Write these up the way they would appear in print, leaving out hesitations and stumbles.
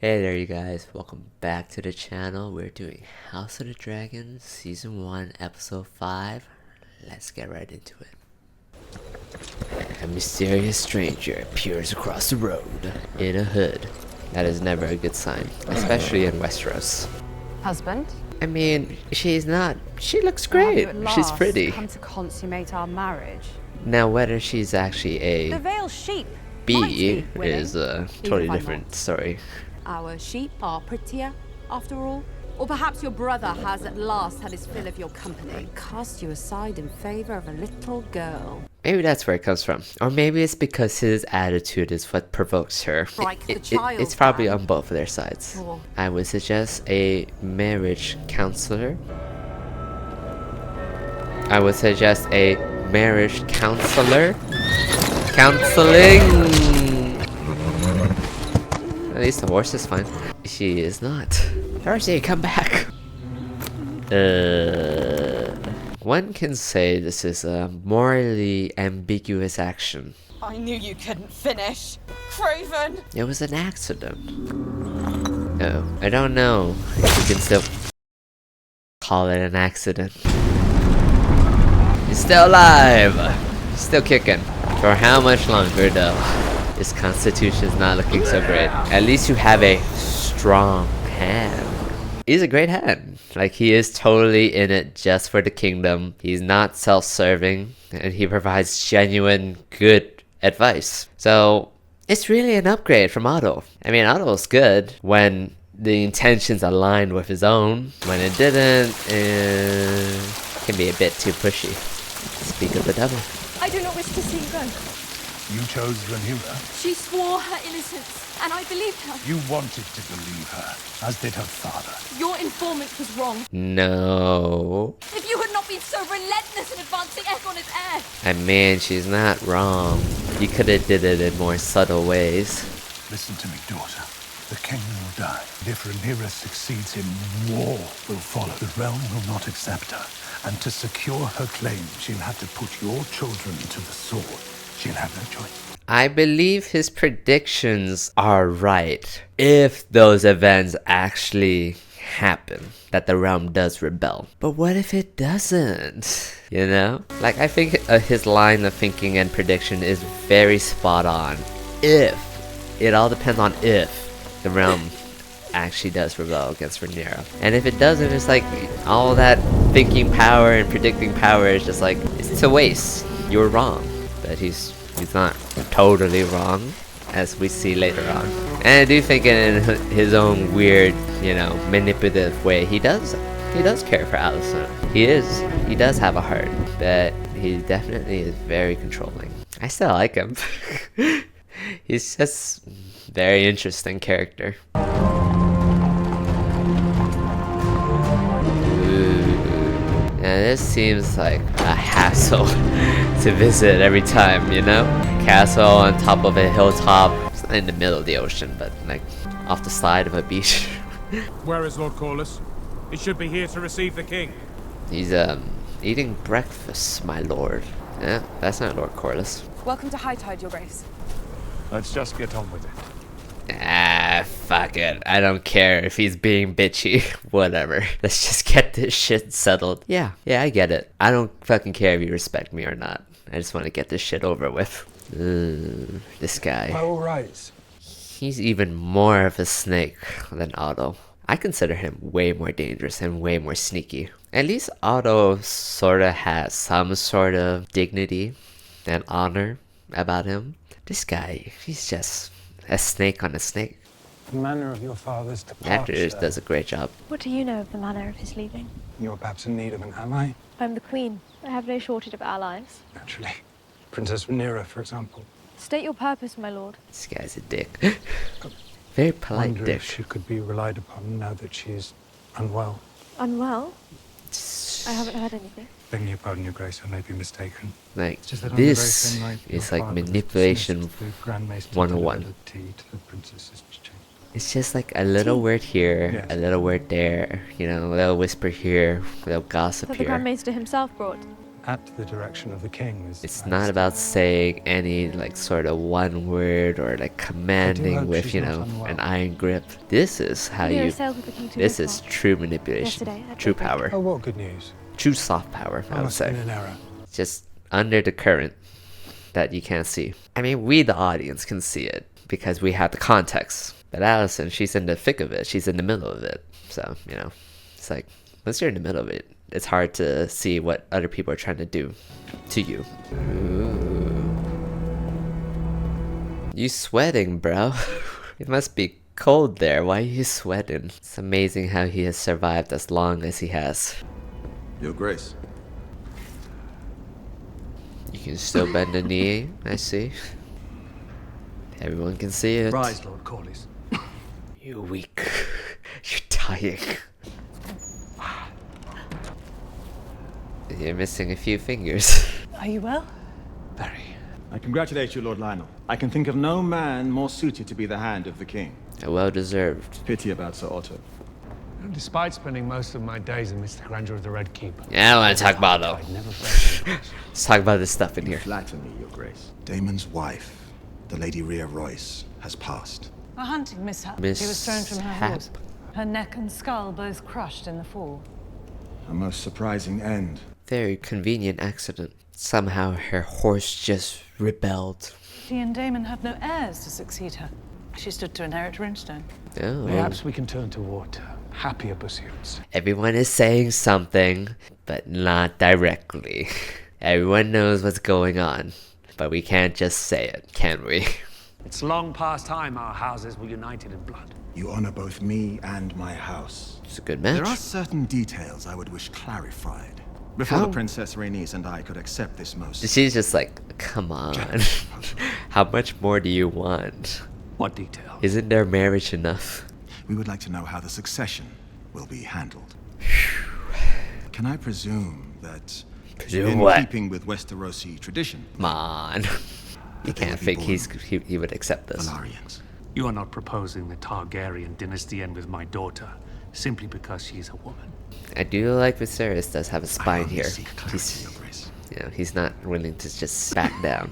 Hey there you guys, welcome back to the channel. We're doing House of the Dragon Season 1 Episode 5. Let's get right into it. A mysterious stranger appears across the road in a hood. That is never a good sign, especially in Westeros. Husband? I mean, she looks Or have you great. at She's last pretty. come to consummate our marriage? Now whether she's actually The a veiled sheep B might be winning, is a even totally if I'm different not. story. Our sheep are prettier, after all. Or perhaps your brother has at last had his fill of your company. Cast you aside in favor of a little girl. Maybe that's where it comes from. Or maybe it's because his attitude is what provokes her. Like the child It's probably man. on both of their sides. Or- I would suggest a marriage counselor. I would suggest a marriage counselor. Counseling! At least the horse is fine. She is not. Darcy, come back! One can say this is a morally ambiguous action. I knew you couldn't finish. Craven! It was an accident. Oh, I don't know if you can still call it an accident. He's still alive! Still kicking. For how much longer though? His constitution's not looking so great. At least you have a strong hand. He's a great hand. Like, he is totally in it just for the kingdom. He's not self-serving, and he provides genuine good advice. So it's really an upgrade from Otto. I mean, Otto's good when the intentions aligned with his own. When it didn't, it can be a bit too pushy. Speak of the devil. I do not wish to see you go. You chose Rhaenyra. She swore her innocence, and I believed her. You wanted to believe her, as did her father. Your informant was wrong. No. If you had not been so relentless in advancing Aegon as heir. I mean, she's not wrong. You could have did it in more subtle ways. Listen to me, daughter. The king will die. If Rhaenyra succeeds in war will follow. The realm will not accept her. And to secure her claim, she'll have to put your children to the sword. She'll have no choice. I believe his predictions are right. If those events actually happen, that the realm does rebel. But what if it doesn't? You know? Like, I think his line of thinking and prediction is very spot on. If. It all depends on if the realm actually does rebel against Rhaenyra. And if it doesn't, it's like all that thinking power and predicting power is just like, it's a waste. You're wrong. But he's not totally wrong, as we see later on. And I do think in his own weird, you know, manipulative way, he does care for Alicent. He does have a heart, but he definitely is very controlling. I still like him. He's just very interesting character. Now this seems like a hassle to visit every time, you know? Castle on top of a hilltop. It's not in the middle of the ocean, but like off the side of a beach. Where is Lord Corlys? He should be here to receive the king. He's eating breakfast, my lord. Yeah, that's not Lord Corlys. Welcome to High Tide, Your Grace. Let's just get on with it. Ah, fuck it. I don't care if he's being bitchy. Whatever. Let's just get this shit settled. Yeah, I get it. I don't fucking care if you respect me or not. I just want to get this shit over with. This guy. All right. He's even more of a snake than Otto. I consider him way more dangerous and way more sneaky. At least Otto sorta has some sort of dignity and honor about him. This guy, he's just a snake on a snake. The manner of your father's The actor departure. does a great job. What do you know of the manner of his leaving? You're perhaps in need of an ally, I'm the Queen. I have no shortage of allies. naturally. Princess Rhaenyra, for example. State your purpose, my lord. This guy's a dick. Very polite Wonder dick. if she could be relied upon now that she's unwell. Unwell? I haven't heard anything. Begging your pardon, Your Grace, I may be mistaken. Like, It's just that on the very this same night your is like father was manipulation dismissed, the Grand Maester 101. delivered a tea to the princess's chamber. It's just like a little word here, Yes. a little word there, you know, a little whisper here, a little gossip That the Grand here. Maester himself brought. at the direction of the king. It's not about saying any like sort of one word or like commanding with, she's you not know, unwell. an iron grip. This is how Rhaenyra you. sailed with the king to This Westeros is true manipulation, yesterday at true daybreak. power, Oh, what good news. true soft power. I would Must have say, been an error. just under the current that you can't see. I mean, we the audience can see it because we have the context. But Allison, she's in the thick of it. She's in the middle of it. So, you know, it's like, once you're in the middle of it, it's hard to see what other people are trying to do to you. Ooh. You sweating, bro? It must be cold there. Why are you sweating? It's amazing how he has survived as long as he has. Your Grace. You can still bend the knee, I see. Everyone can see it. Rise, Lord Corlys. You're weak. You're dying. You're missing a few fingers. Are you well? Very. I congratulate you, Lord Lionel. I can think of no man more suited to be the hand of the king. Well deserved. Pity about Sir Otto. Despite spending most of my days amidst the grandeur of the Red Keep, Yeah, I want to talk about though. I'd never felt so much. Let's talk about this stuff in You here. flatter me, Your Grace. Damon's wife, the Lady Rhea Royce, has passed. A hunting mishap. She was thrown from her Mishap. horse. Her neck and skull both crushed in the fall. A most surprising end. Very convenient accident. Somehow her horse just rebelled. She and Damon had no heirs to succeed her. She stood to inherit Runestone. Oh. Perhaps we can turn toward happier pursuits. Everyone is saying something, but not directly. Everyone knows what's going on, but we can't just say it, can we? It's long past time our houses were united in blood. You honor both me and my house. It's a good There are match. certain details I would wish clarified before How? the Princess Rhaenys and I could accept this most. She's just like, come on. How much more do you want? What detail? Isn't their marriage enough? We would like to know how the succession will be handled. Can I presume that, Presume in what? keeping with Westerosi tradition, Come on. You they can't would be think born he would accept this. Valarians? You are not proposing the Targaryen dynasty end with my daughter, simply because she's a woman. I do like Viserys does have a I spine only here. seek clarity, He's, Your Grace. you know, he's not willing to just back down.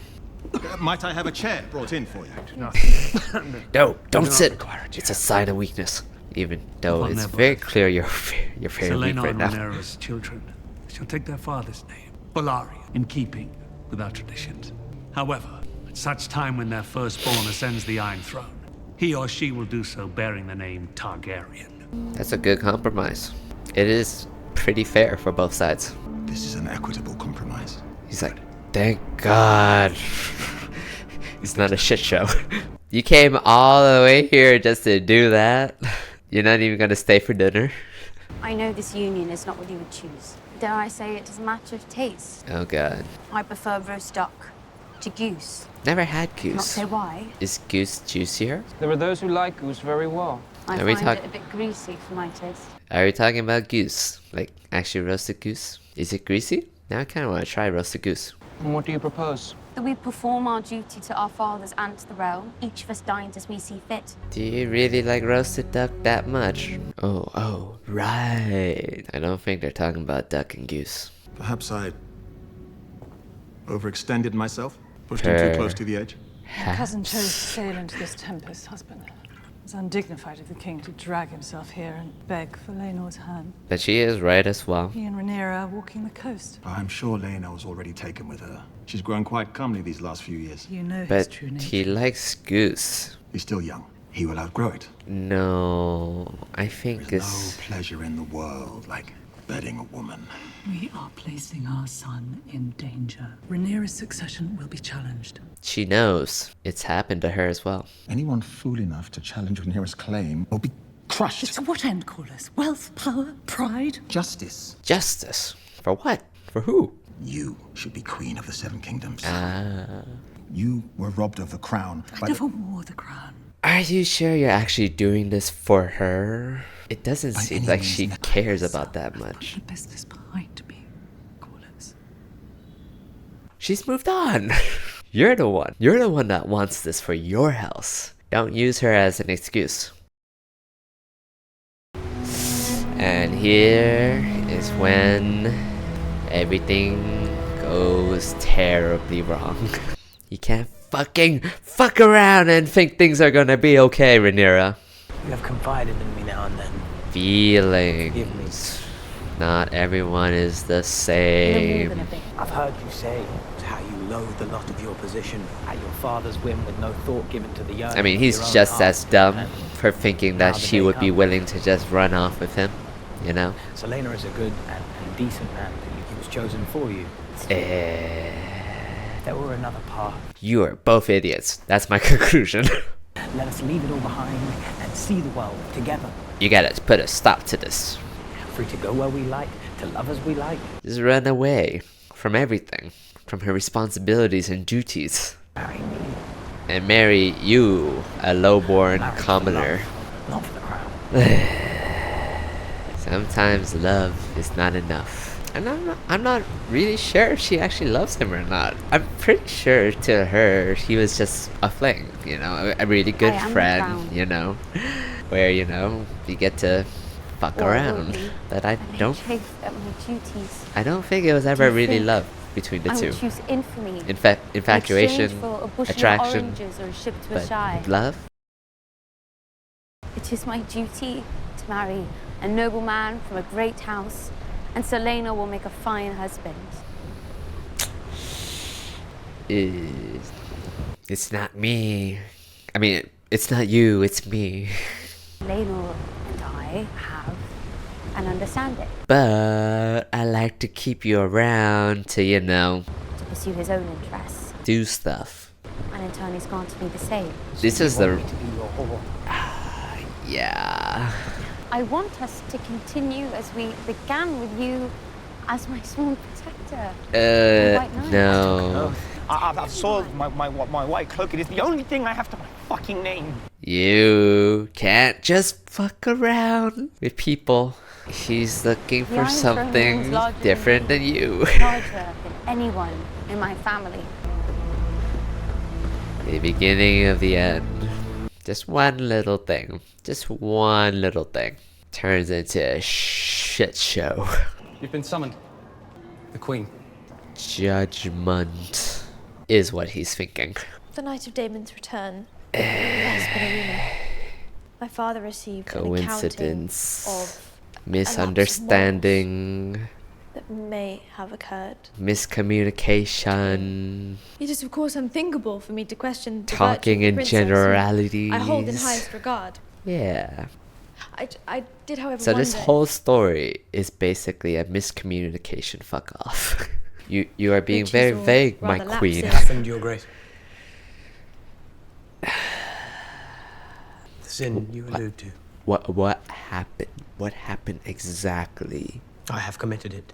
Might I have a chair brought in for you? No, don't not sit. require a chair. It's a sign of weakness. Even though Upon it's their very birth. clear you're very weak Selena right and now. Rhaenyra's children shall take their father's name, Velaryon, in keeping with our traditions. However, at such time when their firstborn ascends the Iron Throne, he or she will do so bearing the name Targaryen. That's a good compromise. It is pretty fair for both sides. This is an equitable compromise. He's like, thank God. It's not a shit show. You came all the way here just to do that? You're not even gonna stay for dinner? I know this union is not what you would choose. Dare I say it is a matter of taste? Oh God. I prefer roast duck to goose. Never had Not goose. say why. Is goose juicier? There are those who like goose very well. I Are we find talk- it a bit greasy for my taste. Are we talking about goose? Like actually roasted goose? Is it greasy? Now I kinda wanna try roasted goose. And what do you propose? That we perform our duty to our fathers and to the realm. Each of us dines as we see fit. Do you really like roasted duck that much? Oh, right. I don't think they're talking about duck and goose. Perhaps I overextended myself, pushed him too close to the edge. Your cousin chose to sail into this tempest, husband. It's undignified of the king to drag himself here and beg for Laenor's hand. But she is right as well. He and Rhaenyra are walking the coast. I'm sure Laena was already taken with her. She's grown quite comely these last few years. You know his But true nature. he likes goose. He's still young. He will outgrow it. No, I think There's it's... no pleasure in the world like bedding a woman. We are placing our son in danger. Rhaenyra's succession will be challenged. She knows. It's happened to her as well. Anyone fool enough to challenge Rhaenyra's claim will be crushed. To what end, Corlys? Wealth, power, pride? Justice. Justice. For what? For who? You should be queen of the Seven Kingdoms. Ah. You were robbed of the crown by Never wore the crown. Are you sure you're actually doing this for her? It doesn't By seem any like means she necessary. cares about that much. The business behind me, Corlys. She's moved on. You're the one. You're the one that wants this for your house. Don't use her as an excuse. And here is when everything goes terribly wrong. You can't fucking fuck around and think things are gonna be okay, Rhaenyra. You have confided in me now and then. Feelings. Not everyone is the same. I've heard you say how you loathe the lot of your position at your father's whim with no thought given to the yearning. I mean, he's just as dumb for thinking that she would be willing to just run off with him, you know? Rhaenyra is a good and decent man. He was chosen for you. There were another path. You are both idiots. That's my conclusion. Let us leave it all behind and see the world together. You gotta put a stop to this. Free to go where we like, to love as we like. Just run away from everything. From her responsibilities and duties. Marry me. And marry you, a lowborn commoner. Not for the crown. Sometimes love is not enough. And I'm not really sure if she actually loves him or not. I'm pretty sure to her he was just a fling, you know, a really good friend, you know, where, you know, you get to fuck around. But I don't think it was ever really love between the two. Choose infamy. Infatuation, attraction, but love? It is my duty to marry a nobleman from a great house, and Selena will make a fine husband. It's not me. I mean, it's not you, it's me. Selena and I have an understanding. But I like to keep you around to, you know, to pursue his own interests. Do stuff. And in turn, he's going to be the same. This is the... yeah. I want us to continue as we began with you as my small protector. No. I've soiled my white cloak. It is the only thing I have to my fucking name. You can't just fuck around with people. He's looking for something different than you. Larger than anyone in my family. The beginning of the end. Just one little thing. Just one little thing. Turns into a shit show. You've been summoned. The Queen. Judgment is what he's thinking. The night of Damon's return. Has been a rumor. My father received coincidence, of misunderstanding that may have occurred. Miscommunication. It is of course unthinkable for me to question the talking in generalities. I hold in highest regard. Yeah. I did, however, so this whole story is basically a miscommunication. Fuck off. You are being very vague, my queen. What happened, Your Grace? The sin you allude to. What happened? What happened exactly? I have committed it.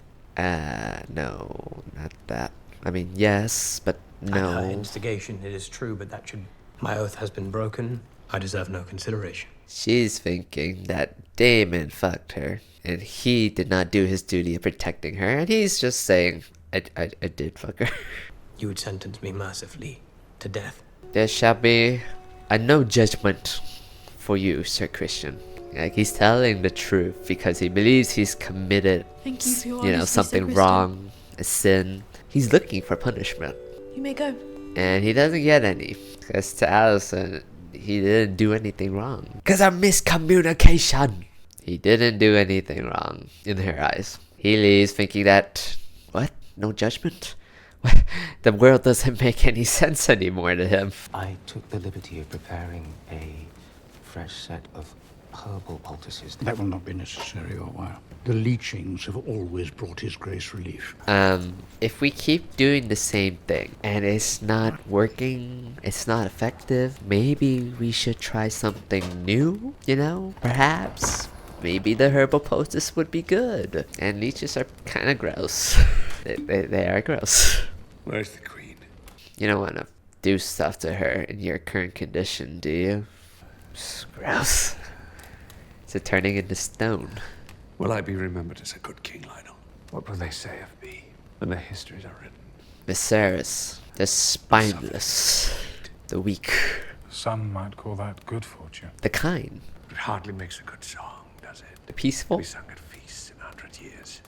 No, not that. I mean, yes, but no. At her instigation, it is true, but that should... My oath has been broken. I deserve no consideration. She's thinking that Daemon fucked her, and he did not do his duty of protecting her, and he's just saying, I did fuck her. You would sentence me mercifully to death. There shall be a no judgment for you, Sir Christian. Like, he's telling the truth because he believes he's committed, something wrong, a sin. He's looking for punishment. You may go. And he doesn't get any, because to Alicent, he didn't do anything wrong. Because of miscommunication. He didn't do anything wrong in her eyes. He leaves thinking that, what? No judgment? The world doesn't make any sense anymore to him. I took the liberty of preparing a fresh set of herbal poultices. That will not be necessary or while. The leechings have always brought His Grace relief. If we keep doing the same thing and it's not working, it's not effective, maybe we should try something new, you know? Perhaps. Maybe the herbal poultice would be good. And leeches are kind of gross. they are gross. Where's the Queen? You don't want to do stuff to her in your current condition, do you? It's gross. It's a turning into stone. Will I be remembered as a good king, Lionel? What will they say of me when the histories are written? Viserys, the spineless, the weak. Some might call that good fortune. The kind. It hardly makes a good song, does it? The peaceful. We sung at feasts in 100 years.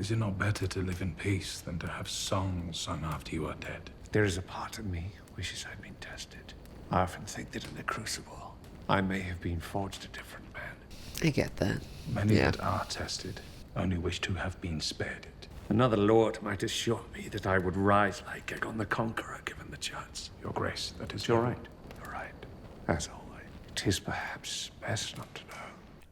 Is it not better to live in peace than to have songs sung after you are dead? There is a part of me wishes I'd been tested. I often think that in the Crucible, I may have been forged a different man. I get that. Many that are tested only wish to have been spared it. Another lord might assure me that I would rise like Aegon the Conqueror given the chance. Your Grace, that is You're right. You're right. As always. It is perhaps best not to know.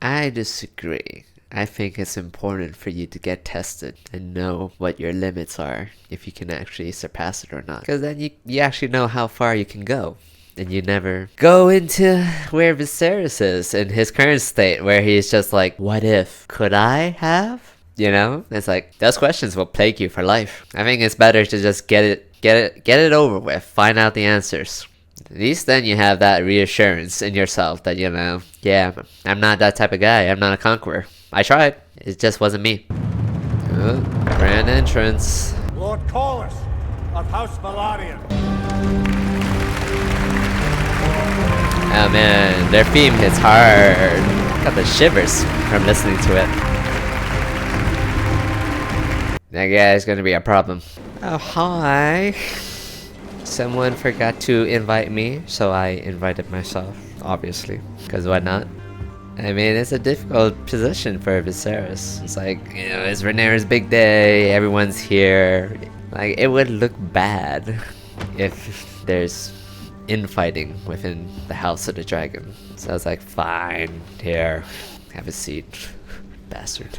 I disagree. I think it's important for you to get tested and know what your limits are, if you can actually surpass it or not. Because then you actually know how far you can go. And you never go into where Viserys is in his current state, where he's just like, what if? Could I have? You know? It's like, those questions will plague you for life. I think it's better to just get it over with. Find out the answers. At least then you have that reassurance in yourself that, you know, yeah, I'm not that type of guy. I'm not a conqueror. I tried. It just wasn't me. Oh, grand entrance. Lord Corlys of House Velaryon. Oh man, their theme hits hard. Got the shivers from listening to it. That guy's gonna be a problem. Oh, hi. Someone forgot to invite me, so I invited myself, obviously. Because why not? I mean, it's a difficult position for Viserys. It's like, you know, it's Rhaenyra's big day, everyone's here. Like, it would look bad if there's infighting within the House of the Dragon. So I was like, fine, here, have a seat, bastard.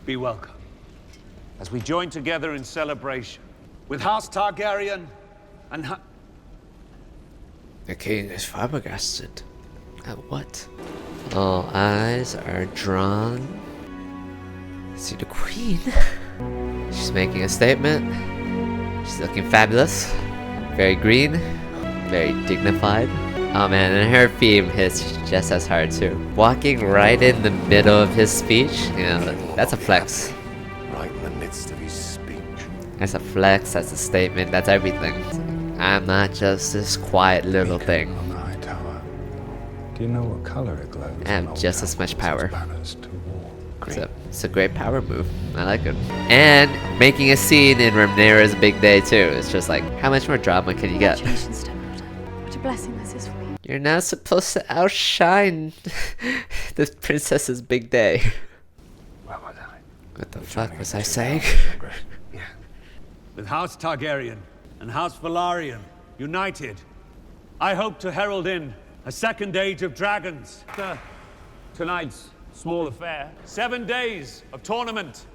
Be welcome, as we join together in celebration with House Targaryen and The king is flabbergasted. At what? All eyes are drawn to the queen. She's making a statement. She's looking fabulous. Very green. Very dignified. Oh man, and her theme hits just as hard too. Walking right in the middle of his speech, you know, that's a flex. Right in the midst of his speech. That's a flex, that's a statement, that's everything. I'm not just this quiet little thing. Do you know what color it glows? I have just as much power. It's a great power move. I like it. And making a scene in Rhaenyra's big day too. It's just like, how much more drama can you get? Congratulations, Stepmother. What a blessing this is for you. You're not supposed to outshine the princess's big day. What was I? What the fuck was I saying? yeah. With House Targaryen and House Velaryon united, I hope to herald in a second age of dragons. Tonight's small affair. 7 days of tournament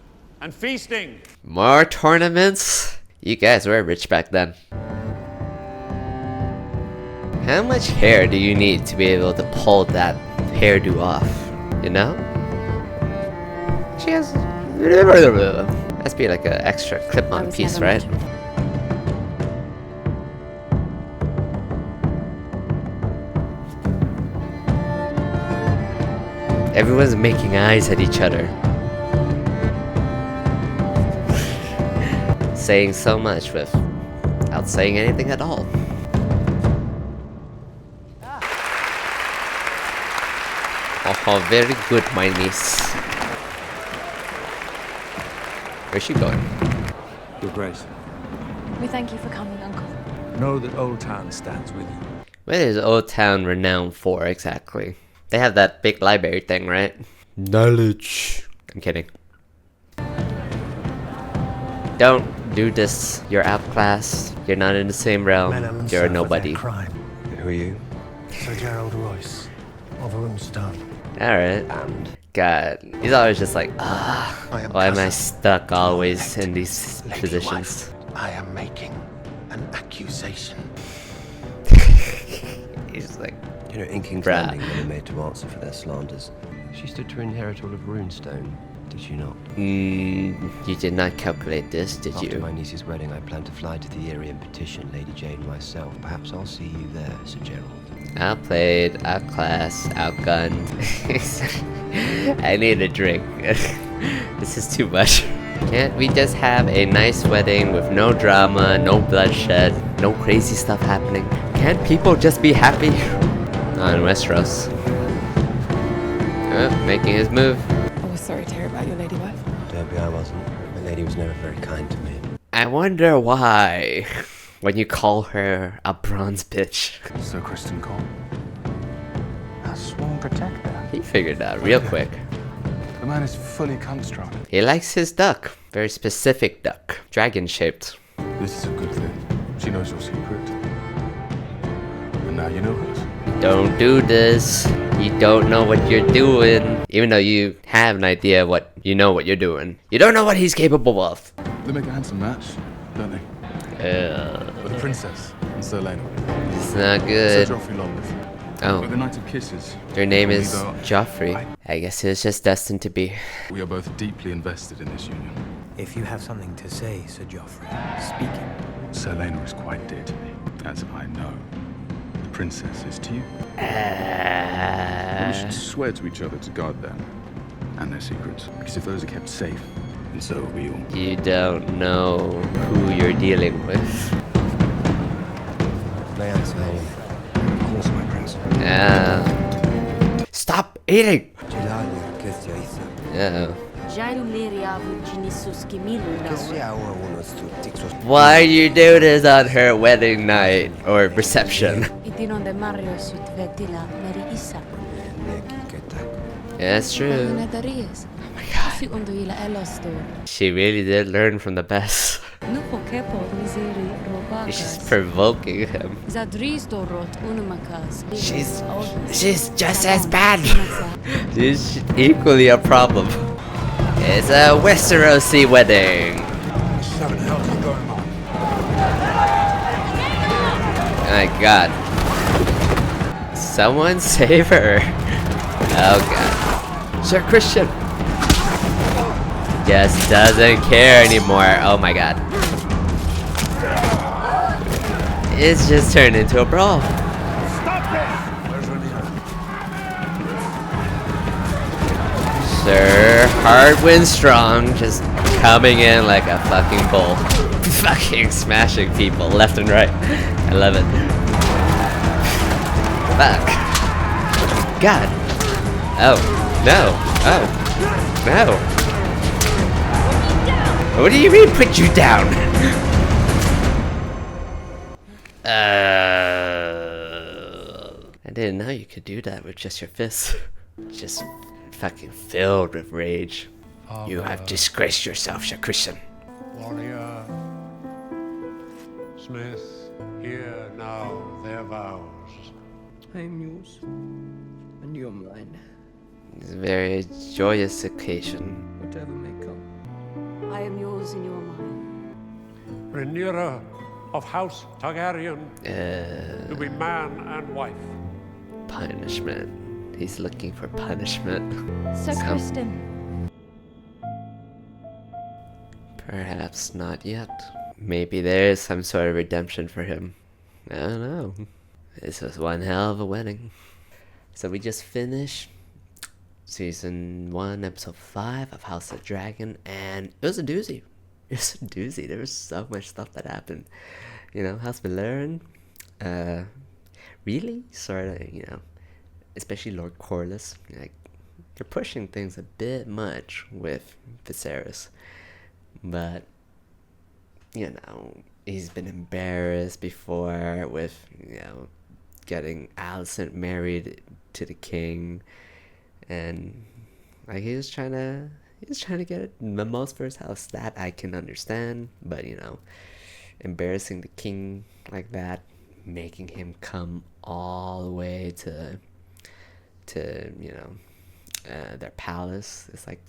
and feasting. More tournaments? You guys were rich back then. How much hair do you need to be able to pull that hairdo off? You know? She has... Must be like an extra clip-on piece, right? Everyone's making eyes at each other. Saying so much without saying anything at all. Oh, very good, my niece. Where's she going? Your Grace. We thank you for coming, Uncle. Know that Old Town stands with you. What is Old Town renowned for exactly? They have that big library thing, right? Knowledge. I'm kidding. Don't do this. You're outclassed. You're not in the same realm. You're a nobody. Who are you? Sir Gerald Royce of Runestone. Alright. God. He's always just like, why am I stuck always in these positions? I am making an accusation. He's just like, you know, in King's Landing, they were made to answer for their slanders. She stood to inherit all of Runestone, did she not? You did not calculate this, did you? After my niece's wedding, I plan to fly to the area and petition Lady Jane myself. Perhaps I'll see you there, Sir Gerald. Outplayed, outclassed, outgunned. I need a drink. This is too much. Can't we just have a nice wedding with no drama, no bloodshed, no crazy stuff happening? Can't people just be happy? Not in Westeros. Oh, making his move. I was sorry to hear about your lady wife. I wasn't. My lady was never very kind to me. I wonder why when you call her a bronze bitch. Sir Kristen Cole. A sworn protector. He figured out real quick. The man is fully construct. He likes his duck. Very specific duck. Dragon shaped. This is a good thing. She knows your secret. And now you know hers. Don't do this. You don't know what you're doing. Even though you have an idea what you know what you're doing. You don't know what he's capable of. They make a handsome match, don't they? With the princess and Sir Lionel. It's not good. Sir Joffrey Longworth. Oh. We're the Knight of Kisses. Their name is Joffrey. I guess it's just destined to be. We are both deeply invested in this union. If you have something to say, Sir Joffrey, speak it. Sir Lionel is quite dear to me, as I know. The princess is to you. We should swear to each other to guard them and their secrets. Because if those are kept safe, then so are we all. You don't know who you're dealing with. May I say, of course, my prince. Stop eating! Why you do this on her wedding night or reception? That's true. Oh my god. She really did learn from the best. She's provoking him. She's just as bad. She's equally a problem. It's a Westerosi wedding. Oh my god. Someone save her. Oh god. Sir Christian just doesn't care anymore. Oh my god. It's just turned into a brawl. Sir Hardwin Strong just coming in like a fucking bull. Fucking smashing people left and right. I love it. Fuck. God. Oh. No. Oh. No. What do you mean put you down? I didn't know you could do that with just your fists. Just fucking filled with rage. You have disgraced yourself, Sir Christian. Warrior, Smith, hear now their vows. I am yours, and you're mine. It's a very joyous occasion. Whatever may come. I am yours and you are mine. Rhaenyra of House Targaryen to be man and wife. Punishment. He's looking for punishment. Sir Kristen. Perhaps not yet. Maybe there is some sort of redemption for him. I don't know. This was one hell of a wedding. So we just finished Season 1, Episode 5 of House of Dragon, and it was a doozy. It was a doozy. There was so much stuff that happened. You know, House Valerian, really sort of, you know, especially Lord Corlys, like, they're pushing things a bit much with Viserys. But, you know, he's been embarrassed before with, you know, getting Alicent married to the king. And, like, he was trying to get the most for his house. That I can understand. But, you know, embarrassing the king like that, making him come all the way to you know, their palace. It's like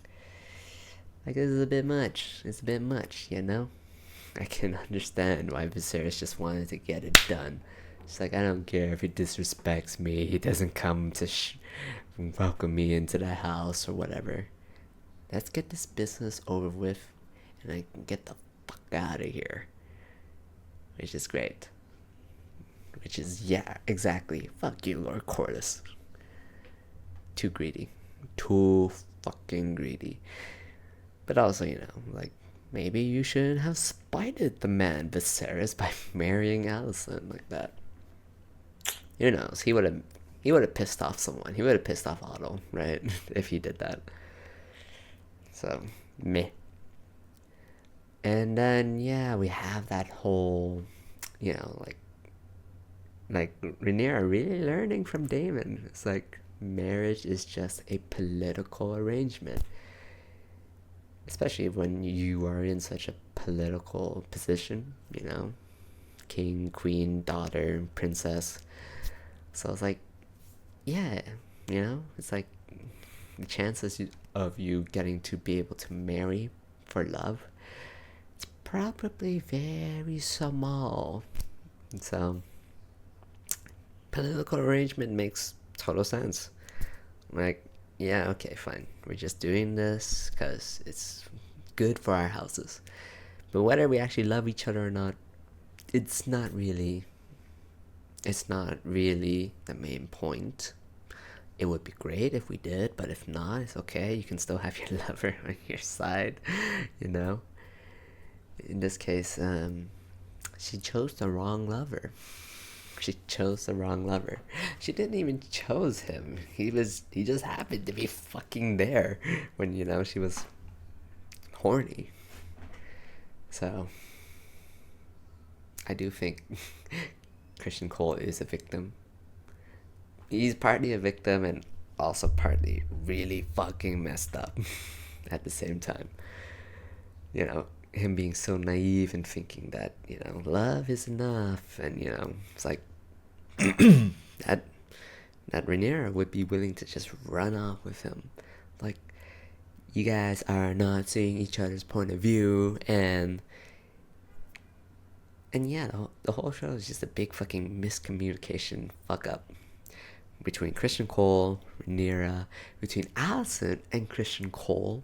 this is a bit much. It's a bit much, you know? I can understand why Viserys just wanted to get it done. It's like, I don't care if he disrespects me. He doesn't come to welcome me into the house or whatever. Let's get this business over with and I can get the fuck out of here. Which is great. Which is, yeah, exactly. Fuck you, Lord Corlys. Too greedy. Too fucking greedy. But also, you know, like, maybe you shouldn't have spited the man Viserys by marrying Alicent like that. Who knows? He would have pissed off someone. He would have pissed off Otto, right? If he did that. So, meh. And then yeah, we have that whole, you know, like Rhaenyra really learning from Daemon. It's like marriage is just a political arrangement, especially when you are in such a political position, you know, king, queen, daughter, princess. So it's like, yeah, you know, it's like the chances of you getting to be able to marry for love, it's probably very small. So political arrangement makes total sense. Like, yeah, okay, fine, we're just doing this because it's good for our houses, but whether we actually love each other or not, it's not really the main point. It would be great if we did, but if not, it's okay. You can still have your lover on your side, you know. In this case, she chose the wrong lover. She didn't even chose him. He just happened to be fucking there when, you know, she was horny. So I do think Christian Cole is a victim. He's partly a victim and also partly really fucking messed up at the same time. You know, him being so naive and thinking that, you know, love is enough, and, you know, it's like that Rhaenyra would be willing to just run off with him. Like, you guys are not seeing each other's point of view, and yeah, the whole show is just a big fucking miscommunication fuck up between Christian Cole, Rhaenyra, between Alicent and Christian Cole.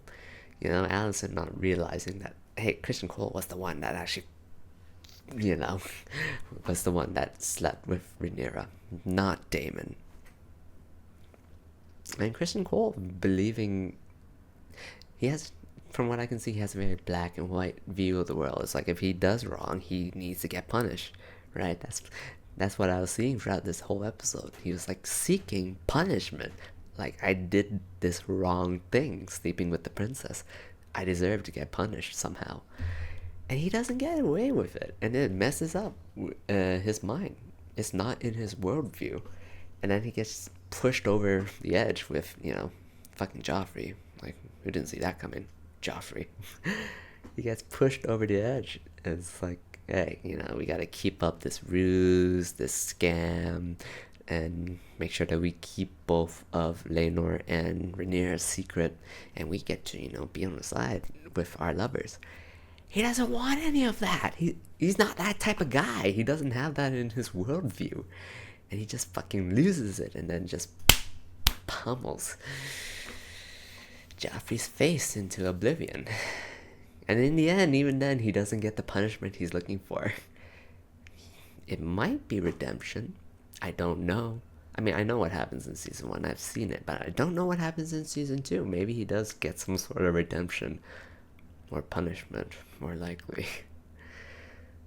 You know, Alicent not realizing that, hey, Christian Cole was the one that actually, you know, was the one that slept with Rhaenyra, not Daemon. And Christian Cole believing, he has, from what I can see, he has a very black and white view of the world. It's like, if he does wrong, he needs to get punished, right? That's what I was seeing throughout this whole episode. He was like seeking punishment. Like, I did this wrong thing, sleeping with the princess. I deserve to get punished somehow. And he doesn't get away with it. And it messes up his mind. It's not in his worldview. And then he gets pushed over the edge with, you know, fucking Joffrey. Like, who didn't see that coming? Joffrey. He gets pushed over the edge. And it's like, hey, you know, we gotta keep up this ruse, this scam, and make sure that we keep both of Laenor and Rhaenyra's secret, and we get to, you know, be on the side with our lovers. He doesn't want any of that. He's not that type of guy. He doesn't have that in his worldview. And he just fucking loses it and then just pummels Joffrey's face into oblivion. And in the end, even then, he doesn't get the punishment he's looking for. It might be redemption. I don't know. I mean, I know what happens in season 1. I've seen it, but I don't know what happens in season 2. Maybe he does get some sort of redemption or punishment, more likely.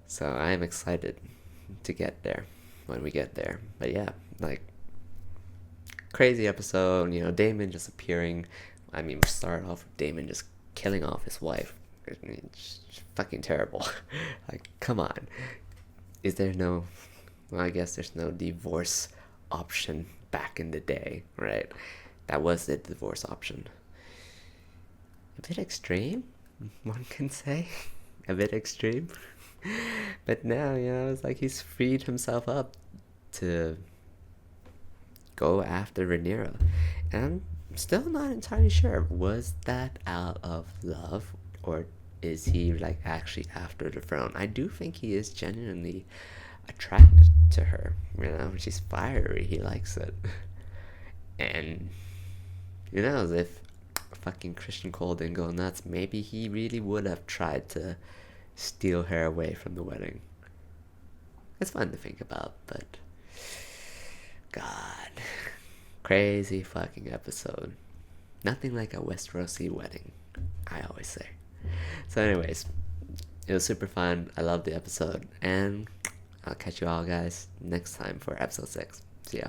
So I'm excited to get there when we get there. But yeah, like, crazy episode. You know, Daemon just appearing. I mean, we start off with Daemon just killing off his wife. It's fucking terrible. Like, come on. Is there no... Well, I guess there's no divorce option back in the day, right? That was the divorce option. A bit extreme, one can say. A bit extreme. But now, you know, it's like he's freed himself up to go after Rhaenyra. And I'm still not entirely sure. Was that out of love, or is he, like, actually after the throne? I do think he is genuinely attracted to her. You know, she's fiery. He likes it. And, you know, if fucking Christian Cole didn't go nuts, maybe he really would have tried to steal her away from the wedding. It's fun to think about, but God, crazy fucking episode. Nothing like a Westerosi wedding, I always say. So anyways, it was super fun. I loved the episode, and I'll catch you all guys next time for episode 6. See ya.